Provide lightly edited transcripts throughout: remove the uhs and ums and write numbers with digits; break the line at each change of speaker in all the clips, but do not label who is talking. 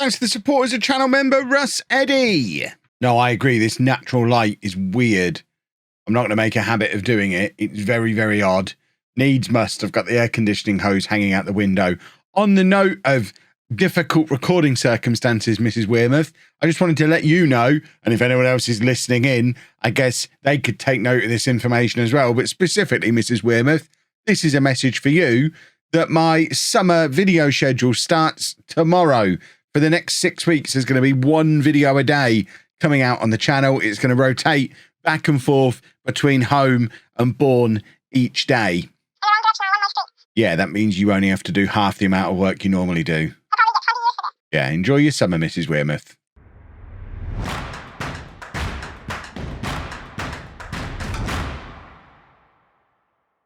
Thanks to the support as a channel member, Russ Eddy. No, I agree. This natural light is weird. I'm not going to make a habit of doing it. It's very, very odd. Needs must. I've got the air conditioning hose hanging out the window. On the note of difficult recording circumstances, Mrs Wearmouth, I just wanted to let you know, and if anyone else is listening in, I guess they could take note of this information as well, but specifically, Mrs Wearmouth, this is a message for you, that my summer video schedule starts tomorrow. For the next 6 weeks, there's going to be one video a day coming out on the channel. It's going to rotate back and forth between home and Bourne each day. Yeah, that means you only have to do half the amount of work you normally do. Yeah, enjoy your summer, Mrs Wearmouth.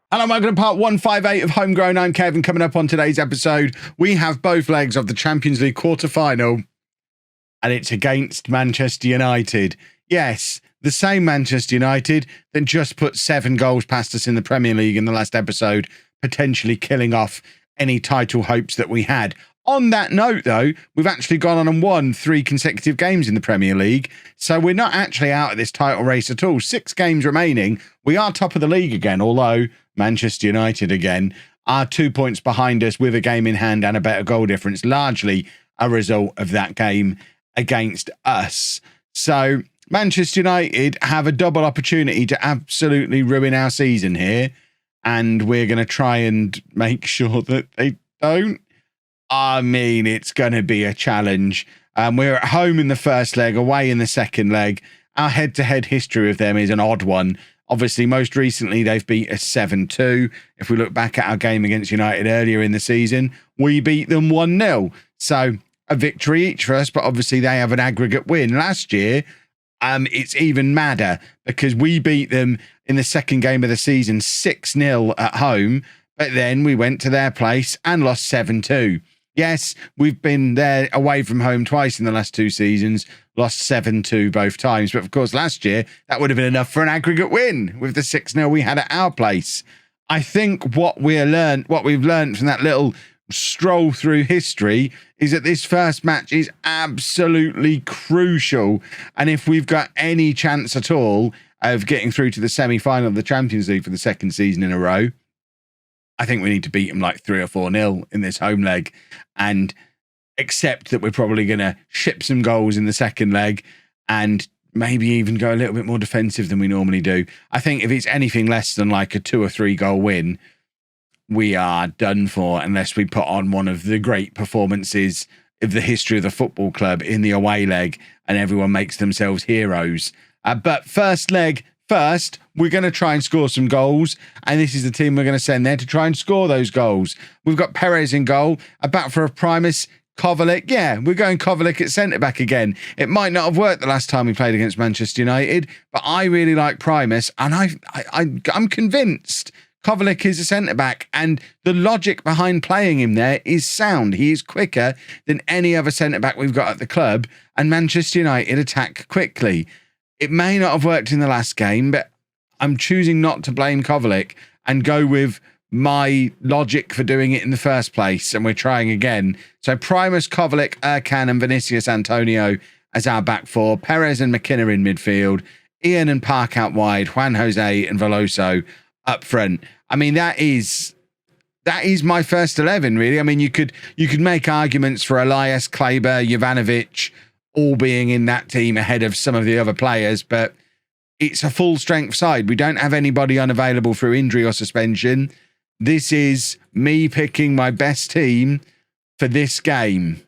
Hello, welcome to part 158 of Homegrown. I'm Kevin. Coming up on today's episode, we have both legs of the Champions League quarter-final, and it's against Manchester United. Yes, the same Manchester United that just put 7 goals past us in the Premier League in the last episode, potentially killing off any title hopes that we had. On that note, though, we've actually gone on and won 3 consecutive games in the Premier League, so we're not actually out of this title race at all. 6 games remaining. We are top of the league again, although Manchester United again are 2 points behind us with a game in hand and a better goal difference, largely a result of that game against us. So Manchester United have a double opportunity to absolutely ruin our season here, and we're going to try and make sure that they don't. I mean, it's going to be a challenge. We're at home in the first leg, away in the second leg. Our head-to-head history with them is an odd one. Obviously, most recently, they've beat us 7-2. If we look back at our game against United earlier in the season, we beat them 1-0. So a victory each for us, but obviously they have an aggregate win. Last year, it's even madder because we beat them in the second game of the season 6-0 at home, but then we went to their place and lost 7-2. Yes, we've been there away from home twice in the last 2 seasons, lost 7-2 both times. But of course, last year, that would have been enough for an aggregate win with the 6-0 we had at our place. I think what we've learned from that little stroll through history is that this first match is absolutely crucial. And if we've got any chance at all of getting through to the semi-final of the Champions League for the second season in a row, I think we need to beat them like 3 or 4-0 in this home leg and accept that we're probably going to ship some goals in the second leg and maybe even go a little bit more defensive than we normally do. I think if it's anything less than like a 2 or 3 goal win, we are done for unless we put on one of the great performances of the history of the football club in the away leg and everyone makes themselves heroes. But first leg, first, we're going to try and score some goals, and this is the team we're going to send there to try and score those goals. We've got Perez in goal, a back for a Primus, Kovacic. Yeah, we're going Kovacic at centre-back again. It might not have worked the last time we played against Manchester United, but I really like Primus, and I'm convinced Kovacic is a centre-back, and the logic behind playing him there is sound. He is quicker than any other centre-back we've got at the club, and Manchester United attack quickly. It may not have worked in the last game, but I'm choosing not to blame Kovacic and go with my logic for doing it in the first place, and we're trying again. So Primus, Kovacic, Ercan and Vinicius Antonio as our back four, Perez and McKenna in midfield, Ian and Park out wide, Juan Jose and Veloso up front. I mean, that is my first 11, really. I mean, you could make arguments for Elias, Kleber, Jovanovic all being in that team ahead of some of the other players, but it's a full strength side. We don't have anybody unavailable through injury or suspension. This is me picking my best team for this game.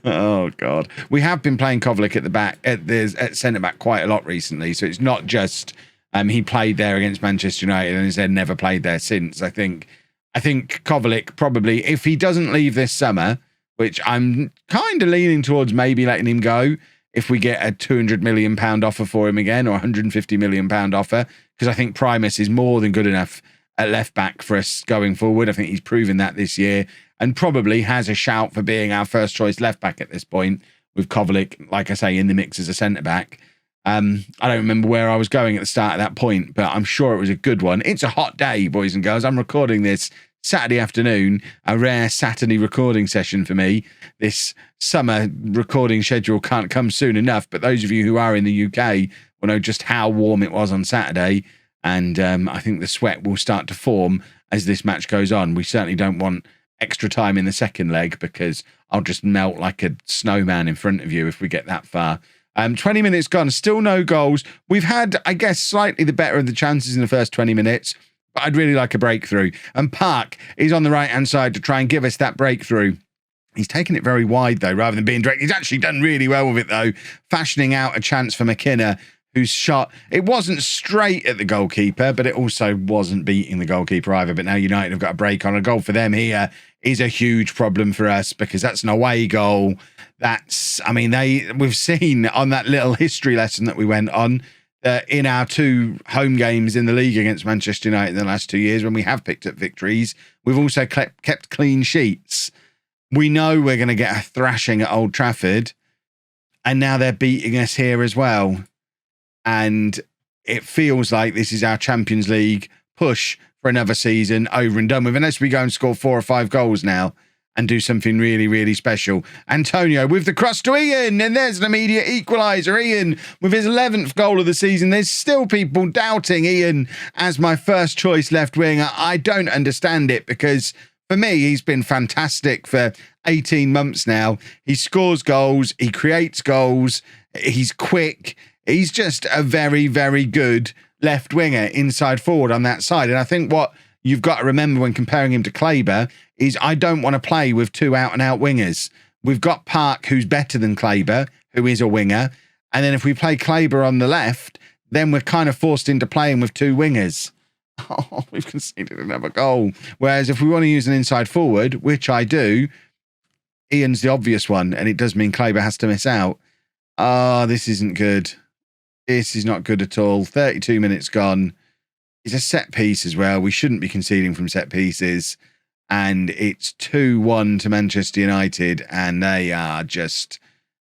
Oh God. We have been playing Kovacic at the back, at centre back quite a lot recently. So it's not just, he played there against Manchester United and has then never played there since. I think Kovacic probably, if he doesn't leave this summer, which I'm kind of leaning towards maybe letting him go if we get a £200 million offer for him again, or £150 million offer, because I think Primus is more than good enough at left back for us going forward. I think he's proven that this year and probably has a shout for being our first choice left back at this point, with Kovacic, like I say, in the mix as a centre back. I don't remember where I was going at the start of that point, but I'm sure it was a good one. It's a hot day, boys and girls. I'm recording this Saturday afternoon, a rare Saturday recording session for me. This summer recording schedule can't come soon enough, but those of you who are in the UK will know just how warm it was on Saturday, and I think the sweat will start to form as this match goes on. We certainly don't want extra time in the second leg because I'll just melt like a snowman in front of you if we get that far. 20 minutes gone, still no goals. We've had, I guess, slightly the better of the chances in the first 20 minutes, but I'd really like a breakthrough. And Park is on the right-hand side to try and give us that breakthrough. He's taken it very wide, though, rather than being direct. He's actually done really well with it, though, fashioning out a chance for McKenna, whose shot, it wasn't straight at the goalkeeper, but it also wasn't beating the goalkeeper either. But now United have got a break on. A goal for them here is a huge problem for us because that's an away goal. That's, I mean, we've seen on that little history lesson that we went on, in our 2 home games in the league against Manchester United in the last 2 years, when we have picked up victories, we've also kept clean sheets. We know we're going to get a thrashing at Old Trafford, and now they're beating us here as well. And it feels like this is our Champions League push for another season over and done with, unless we go and score 4 or 5 goals now and do something really, really special. Antonio with the cross to Ian, and there's an immediate equaliser. Ian with his 11th goal of the season. There's still people doubting Ian as my first choice left winger. I don't understand it because for me, he's been fantastic for 18 months now. He scores goals, he creates goals, he's quick. He's just a very, very good left winger, inside forward on that side. And I think what you've got to remember when comparing him to Kleber is I don't want to play with 2 out-and-out wingers. We've got Park, who's better than Kleber, who is a winger. And then if we play Kleber on the left, then we're kind of forced into playing with 2 wingers. Oh, we've conceded another goal. Whereas if we want to use an inside forward, which I do, Ian's the obvious one, and it does mean Kleber has to miss out. Oh, this isn't good. This is not good at all. 32 minutes gone. It's a set piece as well. We shouldn't be conceding from set pieces. And it's 2-1 to Manchester United. And they are just...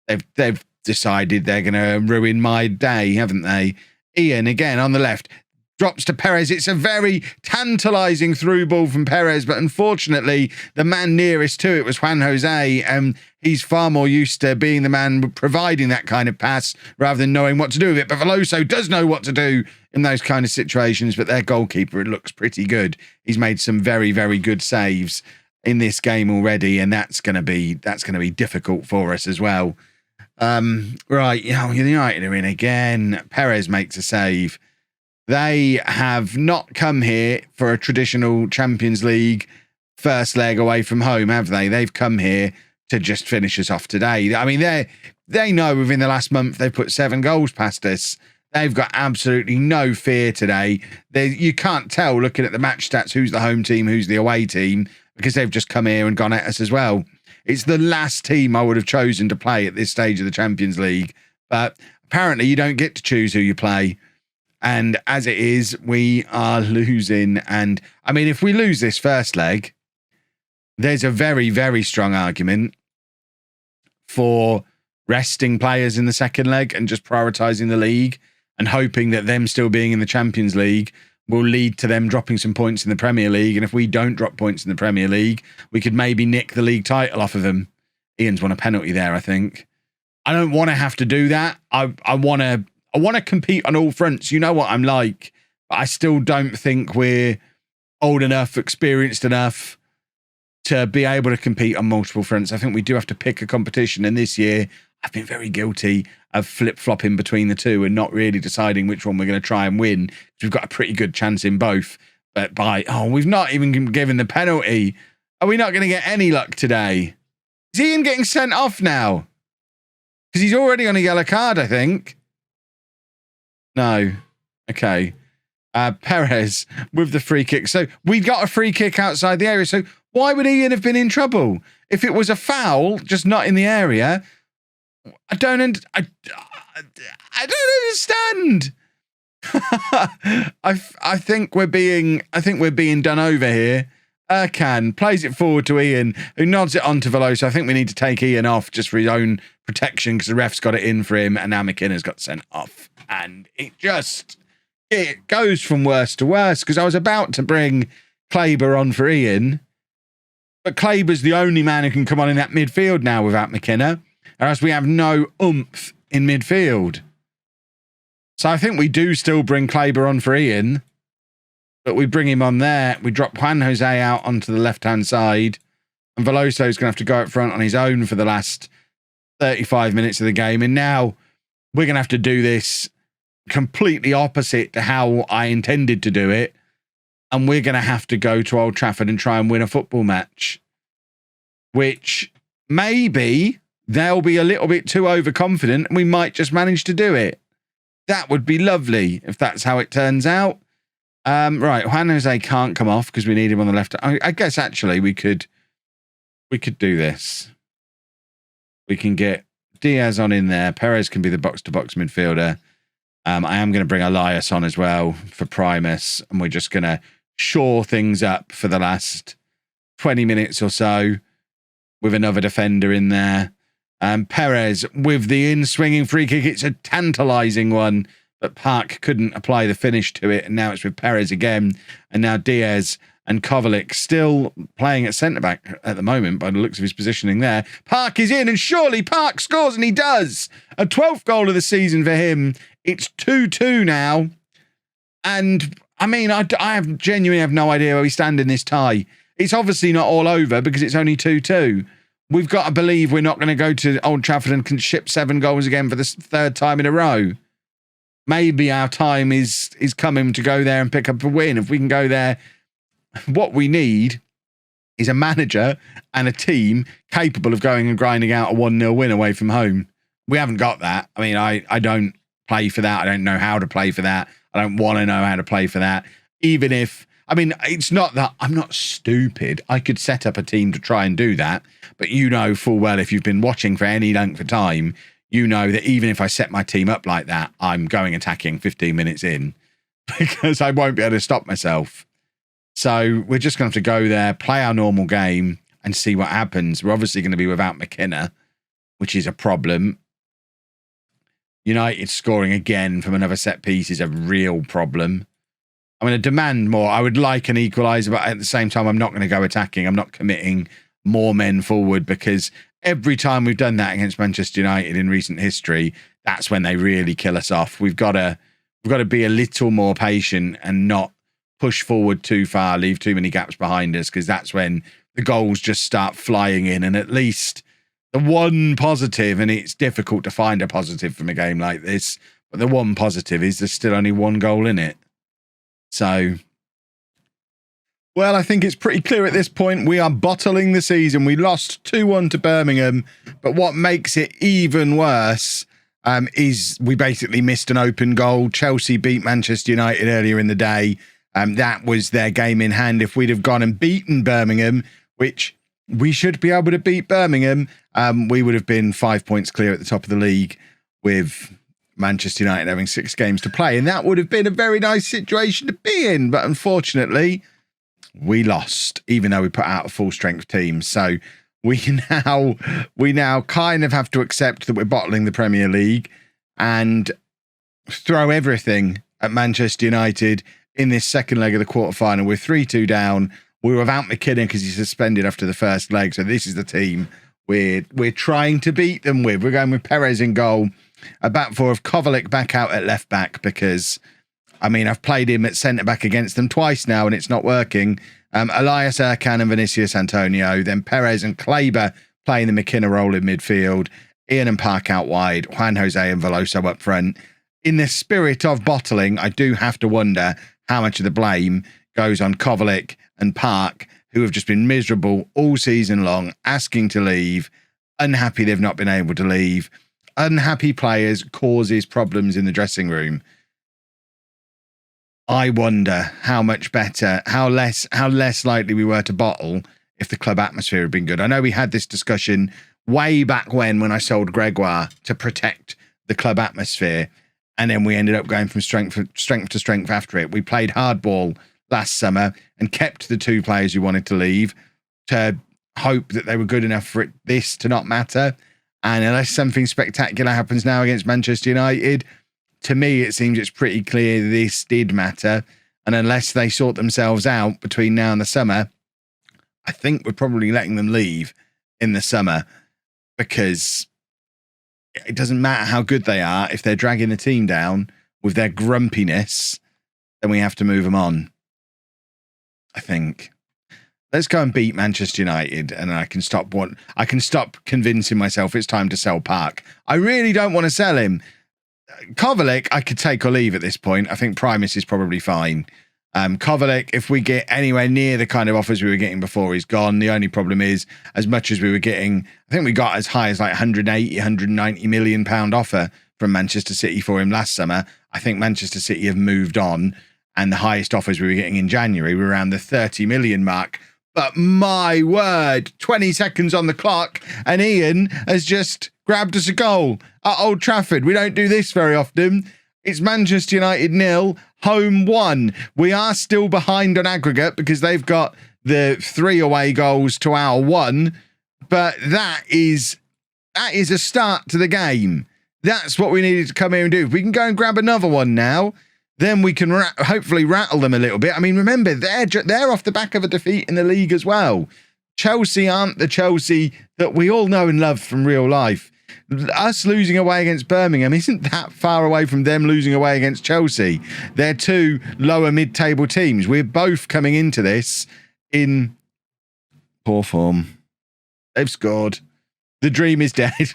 They've decided they're going to ruin my day, haven't they? Ian, again, on the left, drops to Perez. It's a very tantalising through ball from Perez, but unfortunately, the man nearest to it was Juan Jose, and he's far more used to being the man providing that kind of pass rather than knowing what to do with it. But Veloso does know what to do in those kind of situations, but their goalkeeper, it looks pretty good. He's made some very, very good saves in this game already, and that's going to be difficult for us as well. Right, United are in again. Perez makes a save. They have not come here for a traditional Champions League first leg away from home, have they? They've come here to just finish us off today. I mean, they know within the last month they've put 7 goals past us. They've got absolutely no fear today. You can't tell looking at the match stats who's the home team, who's the away team, because they've just come here and gone at us as well. It's the last team I would have chosen to play at this stage of the Champions League. But apparently you don't get to choose who you play. And as it is, we are losing. And I mean, if we lose this first leg, there's a very, very strong argument for resting players in the second leg and just prioritising the league and hoping that them still being in the Champions League will lead to them dropping some points in the Premier League. And if we don't drop points in the Premier League, we could maybe nick the league title off of them. Ian's won a penalty there, I think. I don't want to have to do that. I want to compete on all fronts. You know what I'm like. But I still don't think we're old enough, experienced enough to be able to compete on multiple fronts. I think we do have to pick a competition. And this year, I've been very guilty of flip-flopping between the two and not really deciding which one we're going to try and win. We've got a pretty good chance in both. But we've not even given the penalty. Are we not going to get any luck today? Is Ian getting sent off now? Because he's already on a yellow card, I think. No. Okay. Perez with the free kick. So we got a free kick outside the area. So why would Ian have been in trouble? If it was a foul, just not in the area, I don't understand. I think we're being done over here. Erkan plays it forward to Ian, who nods it on to Veloso. I think we need to take Ian off just for his own protection because the ref's got it in for him, and now McKenna's got sent off. And it goes from worse to worse because I was about to bring Kleber on for Ian. But Kleber's the only man who can come on in that midfield now without McKenna, whereas we have no oomph in midfield. So I think we do still bring Kleber on for Ian, but we bring him on there. We drop Juan Jose out onto the left-hand side, and Veloso's going to have to go up front on his own for the last 35 minutes of the game. And now we're going to have to do this completely opposite to how I intended to do it. And we're going to have to go to Old Trafford and try and win a football match, which maybe they'll be a little bit too overconfident and we might just manage to do it. That would be lovely if that's how it turns out. Right, Juan Jose can't come off because we need him on the left. I guess actually we could do this. We can get Diaz on in there. Perez can be the box-to-box midfielder. I am going to bring Elias on as well for Primus, and we're just going to shore things up for the last 20 minutes or so with another defender in there. Perez with the in-swinging free kick. It's a tantalising one, but Park couldn't apply the finish to it, and now it's with Perez again. And now Diaz and Kovacic still playing at centre-back at the moment by the looks of his positioning there. Park is in, and surely Park scores, and he does. A 12th goal of the season for him. It's 2-2 now. And, I mean, I genuinely have no idea where we stand in this tie. It's obviously not all over because it's only 2-2. We've got to believe we're not going to go to Old Trafford and can ship 7 goals again for the third time in a row. Maybe our time is coming to go there and pick up a win. If we can go there, what we need is a manager and a team capable of going and grinding out a 1-0 win away from home. We haven't got that. I mean, I don't play for that. I don't know how to play for that. I don't want to know how to play for that. Even if, I mean, it's not that I'm not stupid. I could set up a team to try and do that. But you know full well, if you've been watching for any length of time, you know that even if I set my team up like that, I'm going attacking 15 minutes in because I won't be able to stop myself. So we're just going to have to go there, play our normal game and see what happens. We're obviously going to be without McKenna, which is a problem. United scoring again from another set piece is a real problem. I'm going to demand more. I would like an equaliser, but at the same time, I'm not going to go attacking. I'm not committing more men forward because every time we've done that against Manchester United in recent history, that's when they really kill us off. We've got to be a little more patient and not push forward too far, leave too many gaps behind us, because that's when the goals just start flying in. And at least the one positive, and it's difficult to find a positive from a game like this, but the one positive is there's still only 1 goal in it. So, well, I think it's pretty clear at this point we are bottling the season. We lost 2-1 to Birmingham, but what makes it even worse is we basically missed an open goal. Chelsea beat Manchester United earlier in the day. That was their game in hand. If we'd have gone and beaten Birmingham, which we should be able to beat Birmingham, we would have been 5 points clear at the top of the league with Manchester United having 6 games to play. And that would have been a very nice situation to be in. But unfortunately, we lost, even though we put out a full strength team. So we now kind of have to accept that we're bottling the Premier League and throw everything at Manchester United in this second leg of the quarterfinal. We're 3-2 down. We're without McKinnon because he's suspended after the first leg. So this is the team we're trying to beat them with. We're going with Perez in goal. A back four of Kovacic back out at left back because, I mean, I've played him at centre back against them twice now and it's not working. Elias Ercan and Vinicius Antonio. Then Perez and Kleber playing the McKinnon role in midfield. Ian and Park out wide. Juan Jose and Veloso up front. In the spirit of bottling, I do have to wonder how much of the blame goes on Kovacic and Park, who have just been miserable all season long, asking to leave, unhappy they've not been able to leave. Unhappy players causes problems in the dressing room. I wonder how much better, how less likely we were to bottle if the club atmosphere had been good. I know we had this discussion way back when I sold Gregoire to protect the club atmosphere, and then we ended up going from strength to strength after it. We played hardball last summer and kept the 2 players who wanted to leave to hope that they were good enough for this to not matter. And unless something spectacular happens now against Manchester United, to me, it seems it's pretty clear this did matter. And unless they sort themselves out between now and the summer, I think we're probably letting them leave in the summer, because it doesn't matter how good they are. If they're dragging the team down with their grumpiness, then we have to move them on, I think. Let's go and beat Manchester United, and I can stop convincing myself it's time to sell Park. I really don't want to sell him. Kovacic, I could take or leave at this point. I think Primus is probably fine. Kovacic, if we get anywhere near the kind of offers we were getting before, he's gone. The only problem is, as much as we were getting, I think we got as high as like 180, 190 million pound offer from Manchester City for him last summer. I think Manchester City have moved on, and the highest offers we were getting in January were around the 30 million mark. But my word, 20 seconds on the clock, and Ian has just grabbed us a goal at Old Trafford. We don't do this very often. It's Manchester United 0, Home 1. We are still behind on aggregate because they've got the 3 away goals to our 1. But that is a start to the game. That's what we needed to come here and do. If we can go and grab another one now, then we can hopefully rattle them a little bit. I mean, remember, they're off the back of a defeat in the league as well. Chelsea aren't the Chelsea that we all know and love from real life. Us losing away against Birmingham isn't that far away from them losing away against Chelsea. They're two lower mid-table teams. We're both coming into this in poor form. They've scored. The dream is dead.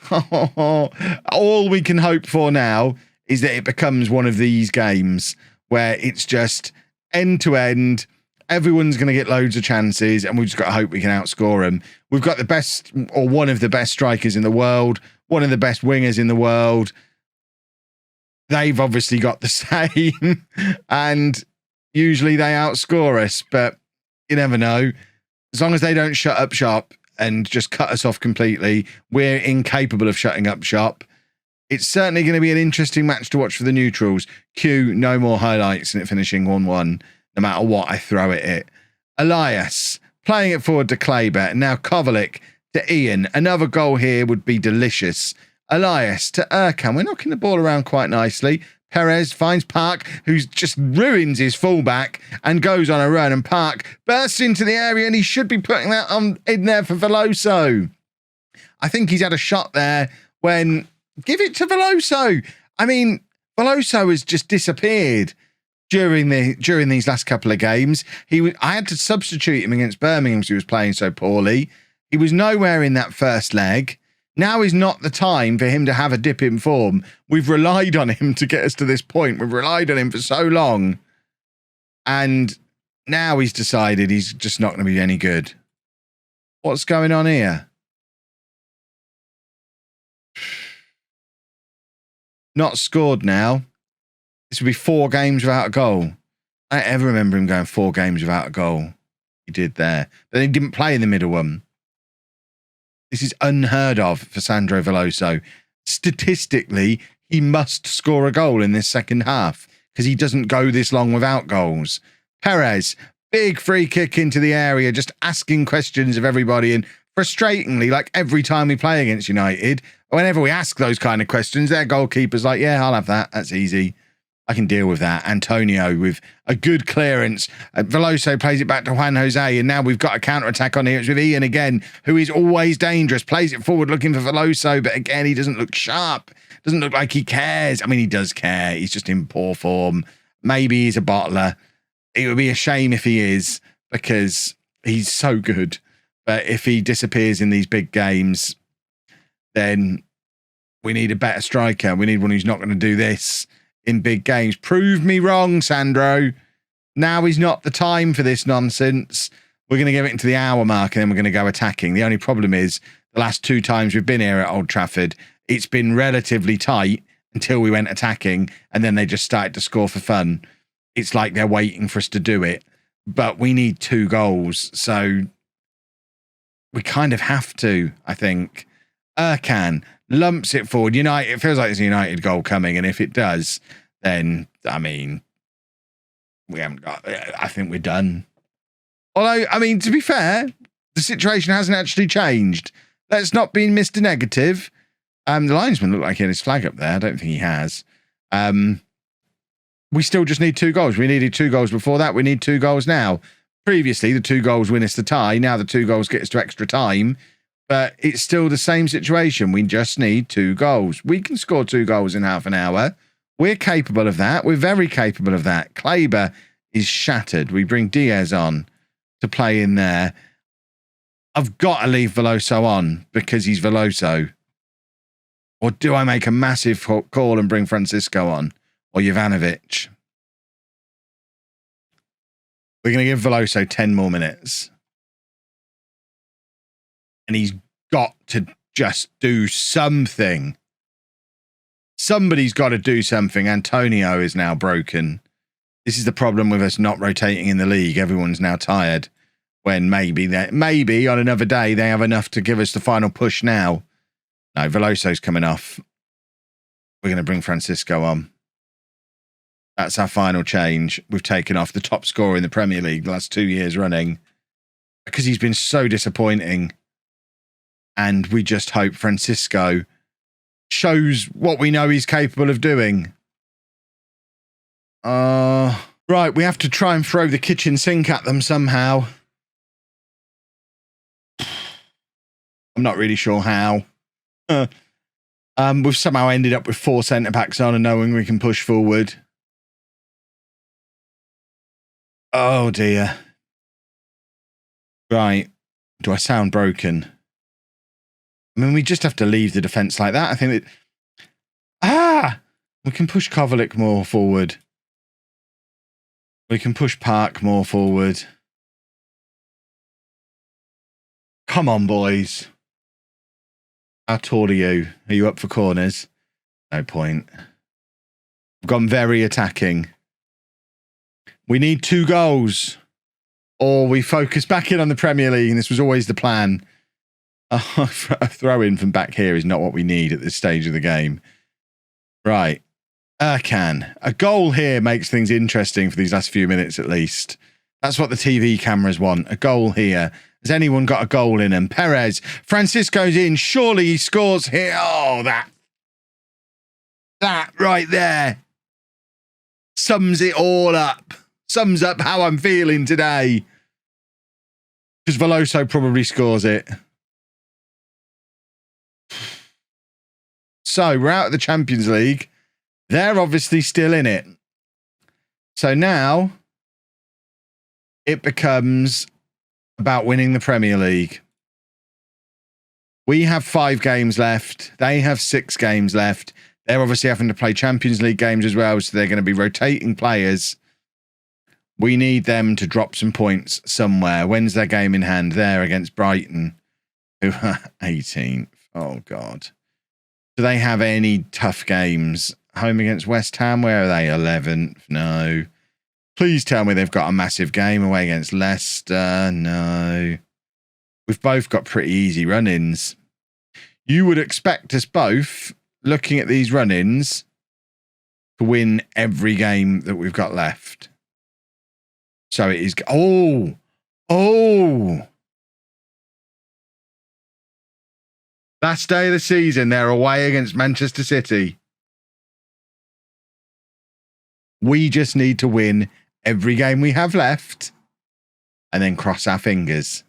All we can hope for now is that it becomes one of these games where it's just end to end. Everyone's going to get loads of chances, and we've just got to hope we can outscore them. We've got the best, or one of the best strikers in the world, one of the best wingers in the world. They've obviously got the same, and usually they outscore us, but you never know. As long as they don't shut up shop and just cut us off completely, we're incapable of shutting up shop. It's certainly going to be an interesting match to watch for the neutrals. Q, no more highlights and it finishing 1-1, no matter what I throw at it. Elias, playing it forward to Kleber, and now Kovacic to Ian. Another goal here would be delicious. Elias to Erkan. We're knocking the ball around quite nicely. Perez finds Park, who just ruins his fullback and goes on a run, and Park bursts into the area, and he should be putting that in there for Veloso. I think he's had a shot there when... Give it to Veloso. I mean, Veloso has just disappeared during these last couple of games. I had to substitute him against Birmingham because he was playing so poorly. He was nowhere in that first leg. Now is not the time for him to have a dip in form. We've relied on him to get us to this point. We've relied on him for so long. And now he's decided he's just not going to be any good. What's going on here? Not scored now. This would be 4 games without a goal. I don't ever remember him going 4 games without a goal. He did there. But he didn't play in the middle one. This is unheard of for Sandro Veloso. Statistically, he must score a goal in this second half because he doesn't go this long without goals. Perez, big free kick into the area, just asking questions of everybody. And frustratingly, like every time we play against United, whenever we ask those kind of questions, their goalkeeper's like, yeah, I'll have that. That's easy. I can deal with that. Antonio with a good clearance. Veloso plays it back to Juan Jose, and now we've got a counter-attack on here. It's with Ian again, who is always dangerous. Plays it forward looking for Veloso, but again, he doesn't look sharp. Doesn't look like he cares. I mean, he does care. He's just in poor form. Maybe he's a bottler. It would be a shame if he is, because he's so good. But if he disappears in these big games, then we need a better striker. We need one who's not going to do this in big games. Prove me wrong, Sandro. Now is not the time for this nonsense. We're going to give it into the hour mark and then we're going to go attacking. The only problem is the last 2 times we've been here at Old Trafford, it's been relatively tight until we went attacking, and then they just started to score for fun. It's like they're waiting for us to do it. But we need 2 goals, so we kind of have to, I think. Erkan lumps it forward. It feels like there's a United goal coming, and if it does, then, I mean, I think we're done. Although, I mean, to be fair, the situation hasn't actually changed. Let's not be Mr. Negative. The linesman looked like he had his flag up there. I don't think he has. we still just need 2 goals. We needed 2 goals before that. We need 2 goals now. Previously, the 2 goals win us the tie. Now the 2 goals get us to extra time. But it's still the same situation. We just need 2 goals. We can score 2 goals in half an hour. We're capable of that. We're very capable of that. Kleber is shattered. We bring Diaz on to play in there. I've got to leave Veloso on because he's Veloso. Or do I make a massive call and bring Francisco on? Or Jovanovic? We're going to give Veloso 10 more minutes. And he's got to just do something. Somebody's got to do something. Antonio is now broken. This is the problem with us not rotating in the league. Everyone's now tired. When maybe on another day they have enough to give us the final push now. No, Veloso's coming off. We're going to bring Francisco on. That's our final change. We've taken off the top scorer in the Premier League the last 2 years running because he's been so disappointing. And we just hope Francisco shows what we know he's capable of doing. Right, we have to try and throw the kitchen sink at them somehow. I'm not really sure how. We've somehow ended up with 4 centre-backs on and knowing we can push forward. Oh, dear. Right. Do I sound broken? I mean, we just have to leave the defence like that. I think that... We can push Kovacic more forward. We can push Park more forward. Come on, boys. How tall are you? Are you up for corners? No point. We've gone very attacking. We need 2 goals. Or we focus back in on the Premier League, and this was always the plan. A throw in from back here is not what we need at this stage of the game. Right. A goal here makes things interesting for these last few minutes at least. That's what the TV cameras want. A goal here. Has anyone got a goal in him? Perez. Francisco's in. Surely he scores here. Oh, that right there sums it all up. Sums up how I'm feeling today. Because Veloso probably scores it. So we're out of the Champions League. They're obviously still in it. So now it becomes about winning the Premier League. We have 5 games left. They have 6 games left. They're obviously having to play Champions League games as well, so they're going to be rotating players. We need them to drop some points somewhere. When's their game in hand? There against Brighton, who are 18th. Oh, God. Do they have any tough games? Home against West Ham, where are they? 11th? No. Please tell me they've got a massive game away against Leicester. No. We've both got pretty easy run-ins. You would expect us both, looking at these run-ins, to win every game that we've got left. So it is... Oh! Last day of the season, they're away against Manchester City. We just need to win every game we have left and then cross our fingers.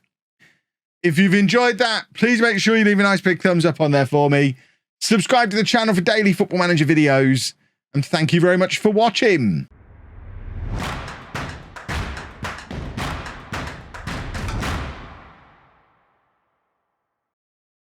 If you've enjoyed that, please make sure you leave a nice big thumbs up on there for me. Subscribe to the channel for daily Football Manager videos. And thank you very much for watching.